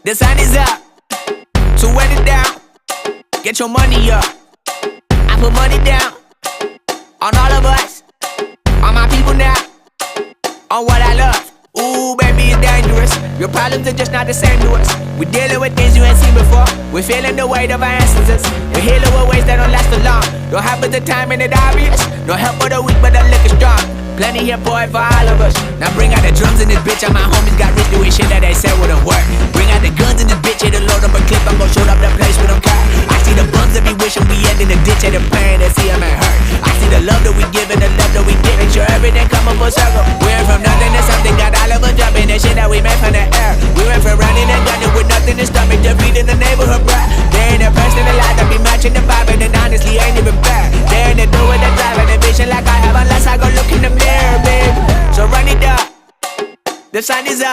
The sun is up, so wet it down. Get your money up. I put money down on all of us, on my people now, on what I love. Ooh, baby, it's dangerous. Your problems are just not the same to us. We're dealing with things you ain't seen before. We're feeling the weight of our ancestors. We're healing with ways that don't last for long. Don't have but the time and it obvious. No help for the weak, but the liquor strong. Plenty here for it for all of us. Now bring out the drums in this bitch. And my homies got rich doing shit that they said wouldn't work. Bring out the guns in this bitch. Hit a load up a clip. I'm gon' shoot up the place with them car. I see the bums that be wishing we end in the ditch. And the pain that see them and hurt. I see the love that we give and the love that we give. Make sure everything come up full circle. We're from nothing to something. Got all of us jumping. The shit that we made from the air. We went from running and gunning with nothing to stomach. Just feeding the neighborhood bruh. There ain't a person alive that be matching the vibe. And honestly ain't even fair. There ain't a do with the drive and the vision like I have. Unless I go look in the mirror, babe. So run it up. The sun is up.